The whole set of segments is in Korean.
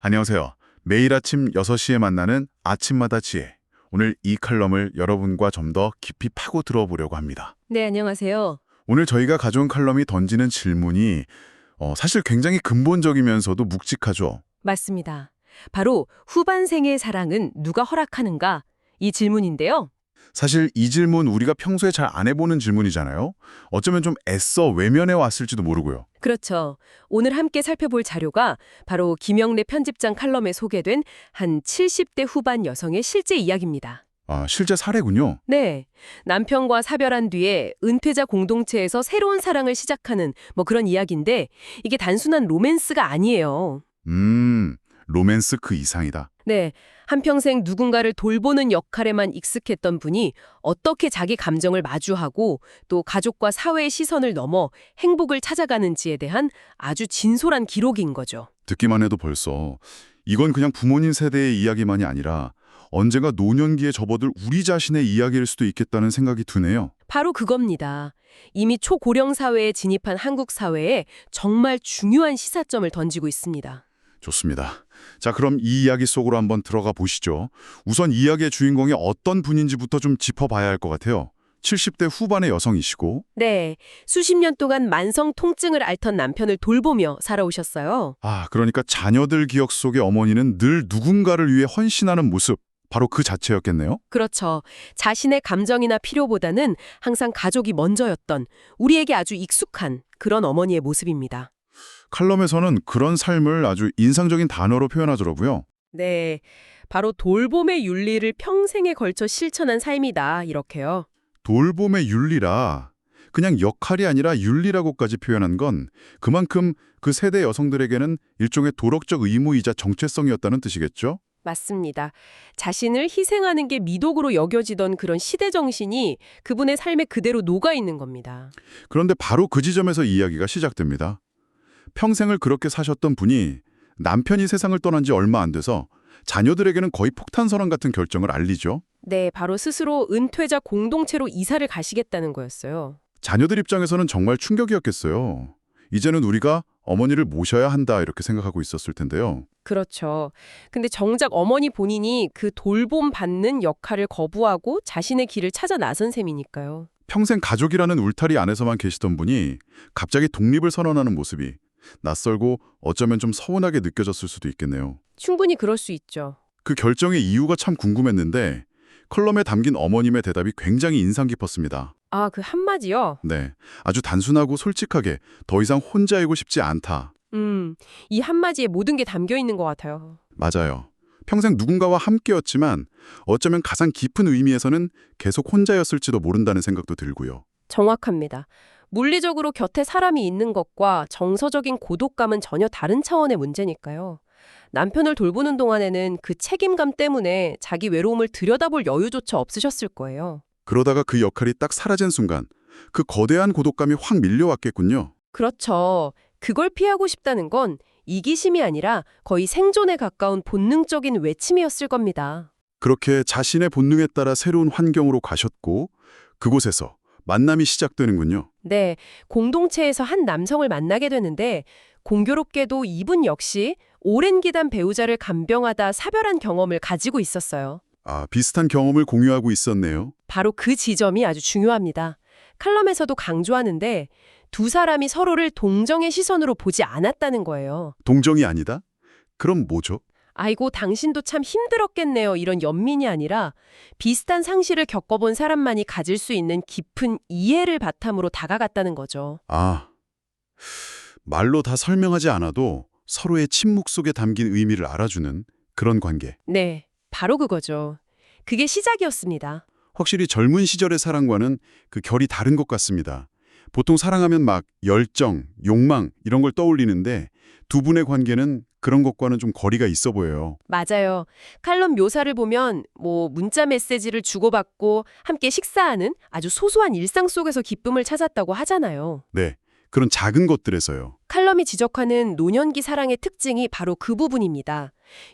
안녕하세요. 매일 아침 6시에 만나는 아침마다 지혜. 오늘 이 칼럼을 여러분과 좀 더 깊이 파고 들어보려고 합니다. 네, 안녕하세요. 오늘 저희가 가져온 칼럼이 던지는 질문이 사실 굉장히 근본적이면서도 묵직하죠. 맞습니다. 바로 후반생의 사랑은 누가 허락하는가? 이 질문인데요. 사실 이 질문 우리가 평소에 잘 안 해보는 질문이잖아요. 어쩌면 좀 애써 외면해 왔을지도 모르고요. 그렇죠. 오늘 함께 살펴볼 자료가 바로 김영래 편집장 칼럼에 소개된 한 70대 후반 여성의 실제 이야기입니다. 아, 실제 사례군요. 네. 남편과 사별한 뒤에 은퇴자 공동체에서 새로운 사랑을 시작하는 그런 이야기인데 이게 단순한 로맨스가 아니에요. 로맨스 그 이상이다. 네, 한평생 누군가를 돌보는 역할에만 익숙했던 분이 어떻게 자기 감정을 마주하고 또 가족과 사회의 시선을 넘어 행복을 찾아가는지에 대한 아주 진솔한 기록인 거죠. 듣기만 해도 벌써 이건 그냥 부모님 세대의 이야기만이 아니라 언젠가 노년기에 접어들 우리 자신의 이야기일 수도 있겠다는 생각이 드네요. 바로 그겁니다. 이미 초고령 사회에 진입한 한국 사회에 정말 중요한 시사점을 던지고 있습니다. 좋습니다. 자, 그럼 이 이야기 속으로 한번 들어가 보시죠. 우선 이야기의 주인공이 어떤 분인지부터 좀 짚어봐야 할 것 같아요. 70대 후반의 여성이시고 네, 수십 년 동안 만성 통증을 앓던 남편을 돌보며 살아오셨어요. 그러니까 자녀들 기억 속의 어머니는 늘 누군가를 위해 헌신하는 모습, 바로 그 자체였겠네요? 그렇죠. 자신의 감정이나 필요보다는 항상 가족이 먼저였던 우리에게 아주 익숙한 그런 어머니의 모습입니다. 칼럼에서는 그런 삶을 아주 인상적인 단어로 표현하더라고요. 네, 바로 돌봄의 윤리를 평생에 걸쳐 실천한 삶이다, 이렇게요. 돌봄의 윤리라 그냥 역할이 아니라 윤리라고까지 표현한 건 그만큼 그 세대 여성들에게는 일종의 도덕적 의무이자 정체성이었다는 뜻이겠죠? 맞습니다. 자신을 희생하는 게 미덕으로 여겨지던 그런 시대 정신이 그분의 삶에 그대로 녹아있는 겁니다. 그런데 바로 그 지점에서 이야기가 시작됩니다. 평생을 그렇게 사셨던 분이 남편이 세상을 떠난 지 얼마 안 돼서 자녀들에게는 거의 폭탄선언 같은 결정을 알리죠. 네, 바로 스스로 은퇴자 공동체로 이사를 가시겠다는 거였어요. 자녀들 입장에서는 정말 충격이었겠어요. 이제는 우리가 어머니를 모셔야 한다 이렇게 생각하고 있었을 텐데요. 그렇죠. 근데 정작 어머니 본인이 그 돌봄 받는 역할을 거부하고 자신의 길을 찾아 나선 셈이니까요. 평생 가족이라는 울타리 안에서만 계시던 분이 갑자기 독립을 선언하는 모습이 낯설고 어쩌면 좀 서운하게 느껴졌을 수도 있겠네요. 충분히 그럴 수 있죠. 그 결정의 이유가 참 궁금했는데 컬럼에 담긴 어머님의 대답이 굉장히 인상 깊었습니다. 아, 그 한마디요? 네, 아주 단순하고 솔직하게 더 이상 혼자이고 싶지 않다. 이 한마디에 모든 게 담겨 있는 것 같아요. 맞아요. 평생 누군가와 함께였지만 어쩌면 가장 깊은 의미에서는 계속 혼자였을지도 모른다는 생각도 들고요. 정확합니다. 물리적으로 곁에 사람이 있는 것과 정서적인 고독감은 전혀 다른 차원의 문제니까요. 남편을 돌보는 동안에는 그 책임감 때문에 자기 외로움을 들여다볼 여유조차 없으셨을 거예요. 그러다가 그 역할이 딱 사라진 순간 그 거대한 고독감이 확 밀려왔겠군요. 그렇죠. 그걸 피하고 싶다는 건 이기심이 아니라 거의 생존에 가까운 본능적인 외침이었을 겁니다. 그렇게 자신의 본능에 따라 새로운 환경으로 가셨고 그곳에서 만남이 시작되는군요. 네, 공동체에서 한 남성을 만나게 되는데 공교롭게도 이분 역시 오랜 기간 배우자를 간병하다 사별한 경험을 가지고 있었어요. 비슷한 경험을 공유하고 있었네요. 바로 그 지점이 아주 중요합니다. 칼럼에서도 강조하는데 두 사람이 서로를 동정의 시선으로 보지 않았다는 거예요. 동정이 아니다? 그럼 뭐죠? 아이고, 당신도 참 힘들었겠네요. 이런 연민이 아니라 비슷한 상실을 겪어본 사람만이 가질 수 있는 깊은 이해를 바탕으로 다가갔다는 거죠. 말로 다 설명하지 않아도 서로의 침묵 속에 담긴 의미를 알아주는 그런 관계. 네, 바로 그거죠. 그게 시작이었습니다. 확실히 젊은 시절의 사랑과는 그 결이 다른 것 같습니다. 보통 사랑하면 막 열정, 욕망 이런 걸 떠올리는데 두 분의 관계는 그런 것과는 좀 거리가 있어 보여요. 맞아요. 칼럼 묘사를 보면 문자 메시지를 주고받고 함께 식사하는 아주 소소한 일상 속에서 기쁨을 찾았다고 하잖아요. 네, 그런 작은 것들에서요. 칼럼이 지적하는 노년기 사랑의 특징이 바로 그 부분입니다.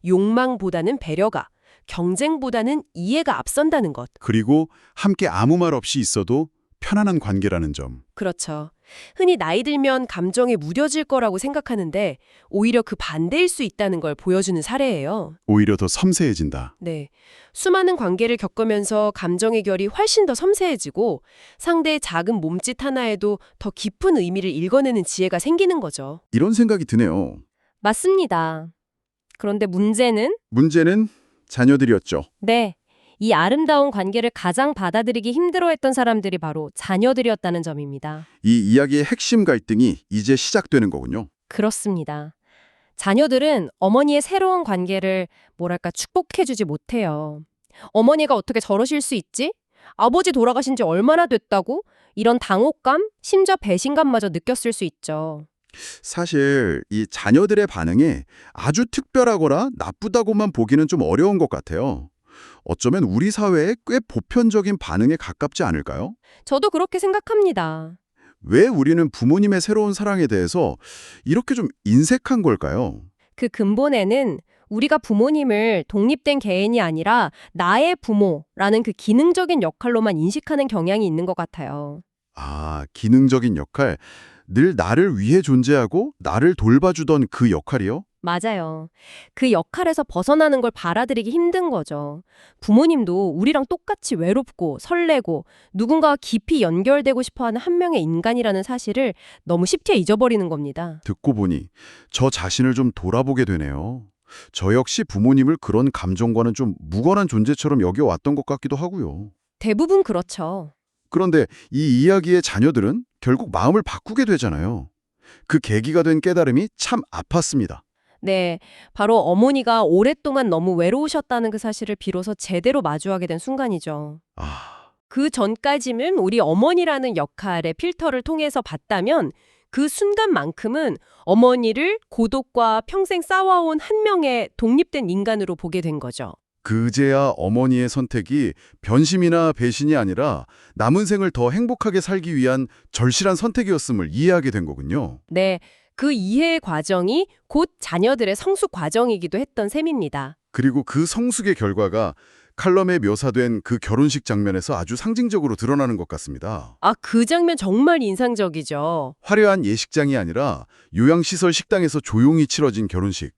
욕망보다는 배려가, 경쟁보다는 이해가 앞선다는 것. 그리고 함께 아무 말 없이 있어도 편안한 관계라는 점. 그렇죠. 흔히 나이 들면 감정이 무뎌질 거라고 생각하는데 오히려 그 반대일 수 있다는 걸 보여주는 사례예요. 오히려 더 섬세해진다. 네. 수많은 관계를 겪으면서 감정의 결이 훨씬 더 섬세해지고 상대의 작은 몸짓 하나에도 더 깊은 의미를 읽어내는 지혜가 생기는 거죠. 이런 생각이 드네요. 맞습니다. 그런데 문제는 자녀들이었죠. 네. 이 아름다운 관계를 가장 받아들이기 힘들어했던 사람들이 바로 자녀들이었다는 점입니다. 이 이야기의 핵심 갈등이 이제 시작되는 거군요. 그렇습니다. 자녀들은 어머니의 새로운 관계를 축복해주지 못해요. 어머니가 어떻게 저러실 수 있지? 아버지 돌아가신 지 얼마나 됐다고? 이런 당혹감, 심지어 배신감마저 느꼈을 수 있죠. 사실 이 자녀들의 반응이 아주 특별하거나 나쁘다고만 보기는 좀 어려운 것 같아요. 어쩌면 우리 사회의 꽤 보편적인 반응에 가깝지 않을까요? 저도 그렇게 생각합니다. 왜 우리는 부모님의 새로운 사랑에 대해서 이렇게 좀 인색한 걸까요? 그 근본에는 우리가 부모님을 독립된 개인이 아니라 나의 부모라는 그 기능적인 역할로만 인식하는 경향이 있는 것 같아요. 아, 기능적인 역할. 늘 나를 위해 존재하고 나를 돌봐주던 그 역할이요? 맞아요. 그 역할에서 벗어나는 걸 받아들이기 힘든 거죠. 부모님도 우리랑 똑같이 외롭고 설레고 누군가와 깊이 연결되고 싶어하는 한 명의 인간이라는 사실을 너무 쉽게 잊어버리는 겁니다. 듣고 보니 저 자신을 좀 돌아보게 되네요. 저 역시 부모님을 그런 감정과는 좀 무관한 존재처럼 여겨왔던 것 같기도 하고요. 대부분 그렇죠. 그런데 이 이야기의 자녀들은 결국 마음을 바꾸게 되잖아요. 그 계기가 된 깨달음이 참 아팠습니다. 네, 바로 어머니가 오랫동안 너무 외로우셨다는 그 사실을 비로소 제대로 마주하게 된 순간이죠. 아, 그 전까지는 우리 어머니라는 역할의 필터를 통해서 봤다면 그 순간만큼은 어머니를 고독과 평생 쌓아온 한 명의 독립된 인간으로 보게 된 거죠. 그제야 어머니의 선택이 변심이나 배신이 아니라 남은 생을 더 행복하게 살기 위한 절실한 선택이었음을 이해하게 된 거군요. 네, 그 이해의 과정이 곧 자녀들의 성숙 과정이기도 했던 셈입니다. 그리고 그 성숙의 결과가 칼럼에 묘사된 그 결혼식 장면에서 아주 상징적으로 드러나는 것 같습니다. 아, 그 장면 정말 인상적이죠. 화려한 예식장이 아니라 요양시설 식당에서 조용히 치러진 결혼식.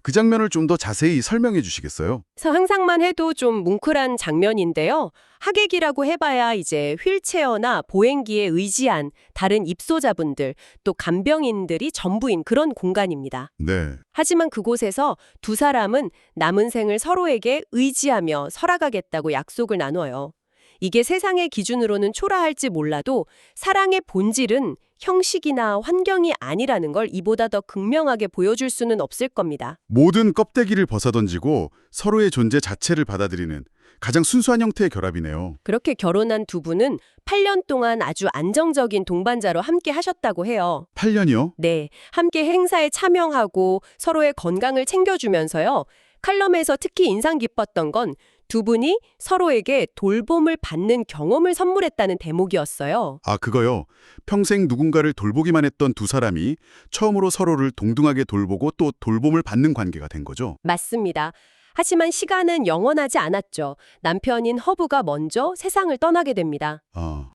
그 장면을 좀 더 자세히 설명해 주시겠어요? 상상만 해도 좀 뭉클한 장면인데요. 하객이라고 해봐야 이제 휠체어나 보행기에 의지한 다른 입소자분들, 또 간병인들이 전부인 그런 공간입니다. 네. 하지만 그곳에서 두 사람은 남은 생을 서로에게 의지하며 살아가겠다고 약속을 나눠요. 이게 세상의 기준으로는 초라할지 몰라도 사랑의 본질은 형식이나 환경이 아니라는 걸 이보다 더 극명하게 보여줄 수는 없을 겁니다. 모든 껍데기를 벗어던지고 서로의 존재 자체를 받아들이는 가장 순수한 형태의 결합이네요. 그렇게 결혼한 두 분은 8년 동안 아주 안정적인 동반자로 함께 하셨다고 해요. 8년이요? 네, 함께 행사에 참여하고 서로의 건강을 챙겨주면서요. 칼럼에서 특히 인상 깊었던 건 두 분이 서로에게 돌봄을 받는 경험을 선물했다는 대목이었어요. 아, 그거요. 평생 누군가를 돌보기만 했던 두 사람이 처음으로 서로를 동등하게 돌보고 또 돌봄을 받는 관계가 된 거죠. 맞습니다. 하지만 시간은 영원하지 않았죠. 남편인 허브가 먼저 세상을 떠나게 됩니다. 아,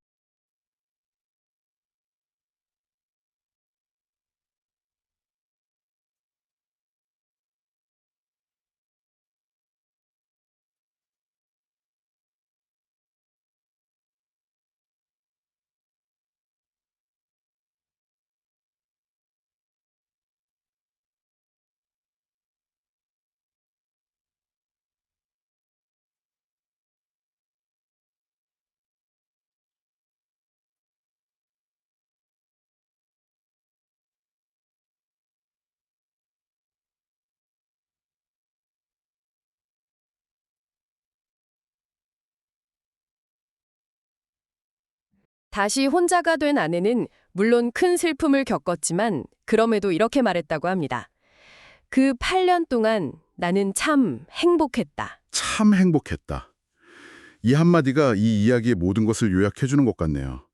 다시 혼자가 된 아내는 물론 큰 슬픔을 겪었지만 그럼에도 이렇게 말했다고 합니다. 그 8년 동안 나는 참 행복했다. 참 행복했다. 이 한마디가 이 이야기의 모든 것을 요약해 주는 것 같네요.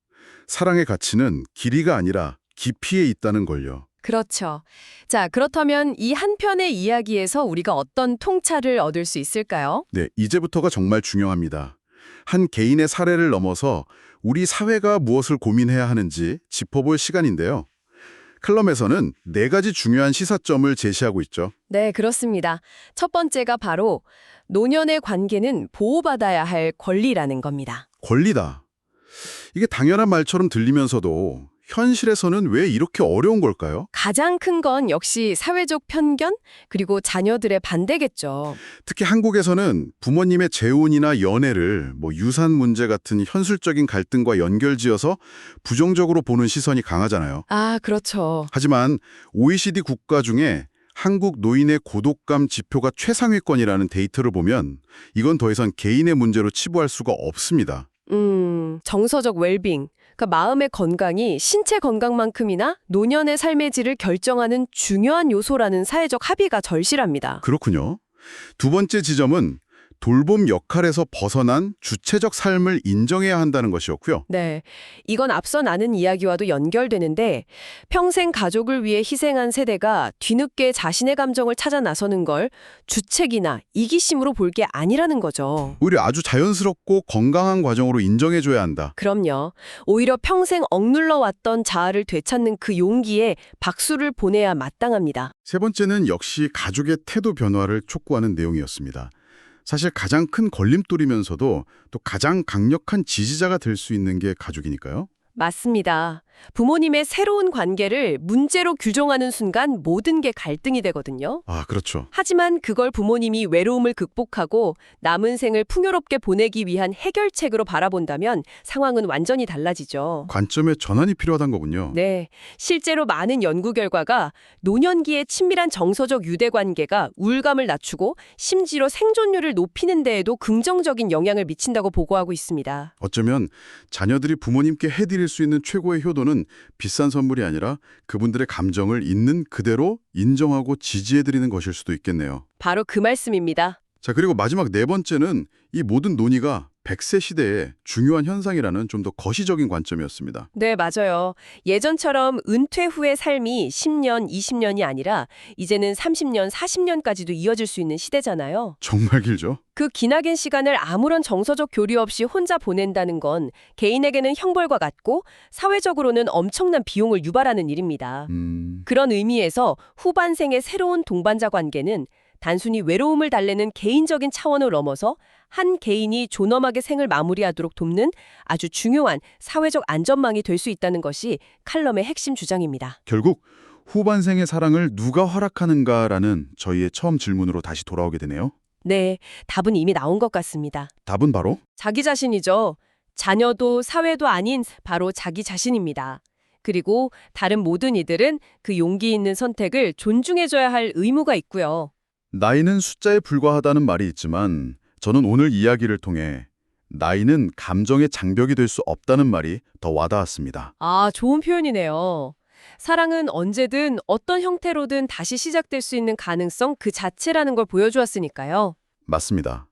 사랑의 가치는 길이가 아니라 깊이에 있다는 걸요. 그렇죠. 자, 그렇다면 이 한 편의 이야기에서 우리가 어떤 통찰을 얻을 수 있을까요? 네, 이제부터가 정말 중요합니다. 한 개인의 사례를 넘어서 우리 사회가 무엇을 고민해야 하는지 짚어볼 시간인데요. 클럼에서는 4가지 중요한 시사점을 제시하고 있죠. 네, 그렇습니다. 첫 번째가 바로 노년의 관계는 보호받아야 할 권리라는 겁니다. 권리다. 이게 당연한 말처럼 들리면서도 현실에서는 왜 이렇게 어려운 걸까요? 가장 큰 건 역시 사회적 편견, 그리고 자녀들의 반대겠죠. 특히 한국에서는 부모님의 재혼이나 연애를 유산 문제 같은 현실적인 갈등과 연결지어서 부정적으로 보는 시선이 강하잖아요. 아, 그렇죠. 하지만 OECD 국가 중에 한국 노인의 고독감 지표가 최상위권이라는 데이터를 보면 이건 더 이상 개인의 문제로 치부할 수가 없습니다. 정서적 웰빙, 그러니까 마음의 건강이 신체 건강만큼이나 노년의 삶의 질을 결정하는 중요한 요소라는 사회적 합의가 절실합니다. 그렇군요. 두 번째 지점은 돌봄 역할에서 벗어난 주체적 삶을 인정해야 한다는 것이었고요. 네, 이건 앞서 나눈 이야기와도 연결되는데 평생 가족을 위해 희생한 세대가 뒤늦게 자신의 감정을 찾아 나서는 걸 주책이나 이기심으로 볼 게 아니라는 거죠. 오히려 아주 자연스럽고 건강한 과정으로 인정해줘야 한다. 그럼요. 오히려 평생 억눌러 왔던 자아를 되찾는 그 용기에 박수를 보내야 마땅합니다. 세 번째는 역시 가족의 태도 변화를 촉구하는 내용이었습니다. 사실 가장 큰 걸림돌이면서도 또 가장 강력한 지지자가 될 수 있는 게 가족이니까요. 맞습니다. 부모님의 새로운 관계를 문제로 규정하는 순간 모든 게 갈등이 되거든요. 아, 그렇죠. 하지만 그걸 부모님이 외로움을 극복하고 남은 생을 풍요롭게 보내기 위한 해결책으로 바라본다면 상황은 완전히 달라지죠. 관점의 전환이 필요하다는 거군요. 네, 실제로 많은 연구 결과가 노년기의 친밀한 정서적 유대관계가 우울감을 낮추고 심지어 생존율을 높이는 데에도 긍정적인 영향을 미친다고 보고하고 있습니다. 어쩌면 자녀들이 부모님께 해드릴 수 있는 최고의 효도는 비싼 선물이 아니라 그분들의 감정을 있는 그대로 인정하고 지지해드리는 것일 수도 있겠네요. 바로 그 말씀입니다. 자, 그리고 마지막 네 번째는 이 모든 논의가 100세 시대의 중요한 현상이라는 좀 더 거시적인 관점이었습니다. 네, 맞아요. 예전처럼 은퇴 후의 삶이 10년, 20년이 아니라 이제는 30년, 40년까지도 이어질 수 있는 시대잖아요. 정말 길죠? 그 기나긴 시간을 아무런 정서적 교류 없이 혼자 보낸다는 건 개인에게는 형벌과 같고 사회적으로는 엄청난 비용을 유발하는 일입니다. 그런 의미에서 후반생의 새로운 동반자 관계는 단순히 외로움을 달래는 개인적인 차원을 넘어서 한 개인이 존엄하게 생을 마무리하도록 돕는 아주 중요한 사회적 안전망이 될 수 있다는 것이 칼럼의 핵심 주장입니다. 결국 후반생의 사랑을 누가 허락하는가라는 저희의 처음 질문으로 다시 돌아오게 되네요. 네, 답은 이미 나온 것 같습니다. 답은 바로 자기 자신이죠. 자녀도 사회도 아닌 바로 자기 자신입니다. 그리고 다른 모든 이들은 그 용기 있는 선택을 존중해줘야 할 의무가 있고요. 나이는 숫자에 불과하다는 말이 있지만 저는 오늘 이야기를 통해 나이는 감정의 장벽이 될 수 없다는 말이 더 와닿았습니다. 아, 좋은 표현이네요. 사랑은 언제든 어떤 형태로든 다시 시작될 수 있는 가능성 그 자체라는 걸 보여주었으니까요. 맞습니다.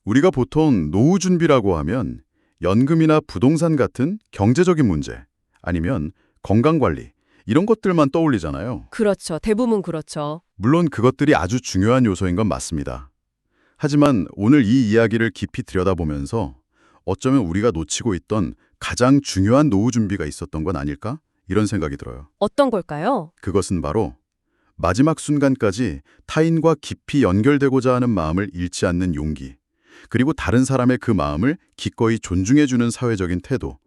우리가 보통 노후 준비라고 하면 연금이나 부동산 같은 경제적인 문제 아니면 건강관리 이런 것들만 떠올리잖아요. 그렇죠. 대부분 그렇죠. 물론 그것들이 아주 중요한 요소인 건 맞습니다. 하지만 오늘 이 이야기를 깊이 들여다보면서 어쩌면 우리가 놓치고 있던 가장 중요한 노후 준비가 있었던 건 아닐까? 이런 생각이 들어요. 어떤 걸까요? 그것은 바로 마지막 순간까지 타인과 깊이 연결되고자 하는 마음을 잃지 않는 용기, 그리고 다른 사람의 그 마음을 기꺼이 존중해주는 사회적인 태도,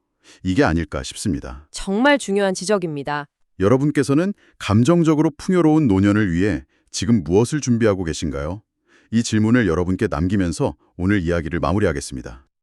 이게 아닐까 싶습니다. 정말 중요한 지적입니다. 여러분께서는 감정적으로 풍요로운 노년을 위해 지금 무엇을 준비하고 계신가요? 이 질문을 여러분께 남기면서 오늘 이야기를 마무리하겠습니다.